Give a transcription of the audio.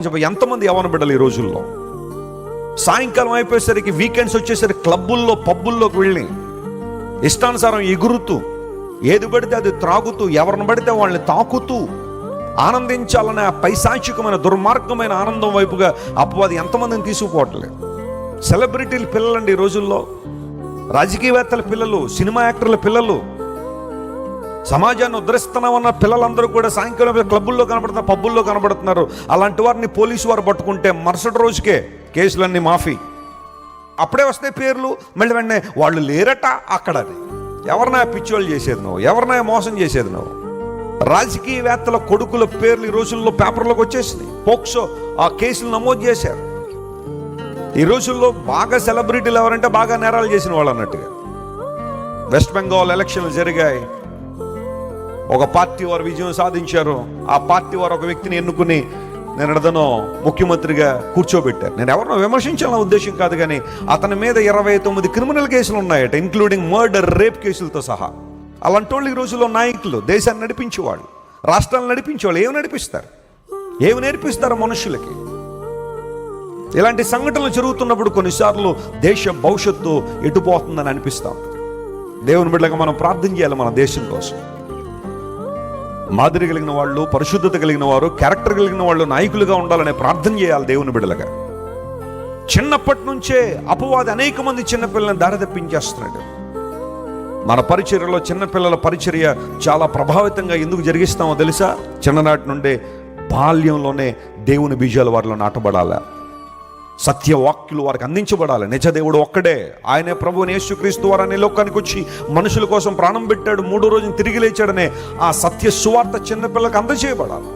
ఎంతమంది యవ్వన బిడ్డలు ఈ రోజుల్లో సాయంకాలం అయిపోయేసరికి, వీకెండ్స్ వచ్చేసరికి క్లబ్బుల్లో పబ్బుల్లోకి వెళ్ళి ఇష్టానుసారం ఎగురుతూ, ఏది పడితే అది త్రాగుతూ, ఎవరిని పడితే వాళ్ళని తాకుతూ ఆనందించాలనే ఆ పైశాచికమైన దుర్మార్గమైన ఆనందం వైపుగా అపవాది ఎంతమందిని తీసుకుపోవట్లేదు. సెలబ్రిటీల పిల్లలండి ఈ రోజుల్లో, రాజకీయవేత్తల పిల్లలు, సినిమా యాక్టర్ల పిల్లలు, సమాజాన్ని ఉద్ధరిస్తున్నామన్న పిల్లలందరూ కూడా సాయంకాలం క్లబ్బుల్లో కనబడుతున్నారు, పబ్బుల్లో కనబడుతున్నారు. అలాంటి వారిని పోలీసు వారు పట్టుకుంటే మరుసటి రోజుకే కేసులన్నీ మాఫీ. అప్పుడే వస్తాయి పేర్లు, మళ్ళీ వెంటనే వాళ్ళు లేరట అక్కడ. అది ఎవరినా పిచ్చోళ్ళు చేసేది నువ్వు, ఎవరినా మోసం చేసేది నువ్వు. రాజకీయవేత్తల కొడుకుల పేర్లు ఈ రోజుల్లో పేపర్లోకి వచ్చేసినాయి. పోక్సో ఆ కేసులు నమోదు చేశారు. ఈ రోజుల్లో బాగా సెలబ్రిటీలు ఎవరంటే బాగా నేరాలు చేసిన వాళ్ళు అన్నట్టుగా. వెస్ట్ బెంగాల్ ఎలక్షన్లు జరిగాయి, ఒక పార్టీ వారు విజయం సాధించారు. ఆ పార్టీ వారు ఒక వ్యక్తిని ఎన్నుకుని నేను అడదనో ముఖ్యమంత్రిగా కూర్చోబెట్టారు. నేను ఎవరినో విమర్శించాలన్న ఉద్దేశం కాదు, కానీ అతని మీద 29 క్రిమినల్ కేసులు ఉన్నాయట, ఇంక్లూడింగ్ మర్డర్, రేప్ కేసులతో సహా. అలాంటి వాళ్ళు ఈ రోజుల్లో నాయకులు, దేశాన్ని నడిపించేవాళ్ళు, రాష్ట్రాలను నడిపించేవాళ్ళు. ఏమి నడిపిస్తారు, ఏమి నేర్పిస్తారు మనుషులకి? ఇలాంటి సంఘటనలు జరుగుతున్నప్పుడు కొన్నిసార్లు దేశ భవిష్యత్తు ఎటుపోతుందని అనిపిస్తాం. దేవుని బిడ్డగా మనం ప్రార్థన చేయాలి మన దేశం కోసం. మాదిరి కలిగిన వాళ్ళు, పరిశుద్ధత కలిగిన వారు, క్యారెక్టర్ కలిగిన వాళ్ళు నాయకులుగా ఉండాలనే ప్రార్థన చేయాలి దేవుని బిడ్డలుగా. చిన్నప్పటి నుంచే అపవాది అనేక మంది చిన్నపిల్లలను దారి తప్పించేస్తున్నాడు. మన పరిచర్యలో చిన్నపిల్లల పరిచర్య చాలా ప్రభావితంగా ఎందుకు జరిగిస్తామో తెలుసా? చిన్ననాటి నుండే బాల్యంలోనే దేవుని బీజాలు వారిలో నాటబడాలి, సత్యవాక్యులు వారికి అందించబడాలి. నిజదేవుడు ఒక్కడే, ఆయనే ప్రభువుని యేసుక్రీస్తు వారు అనే లోకానికి వచ్చి మనుషుల కోసం ప్రాణం పెట్టాడు, 3వ రోజున తిరిగి లేచాడనే ఆ సత్య సువార్త చిన్నపిల్లలకు అందజేయబడాలి.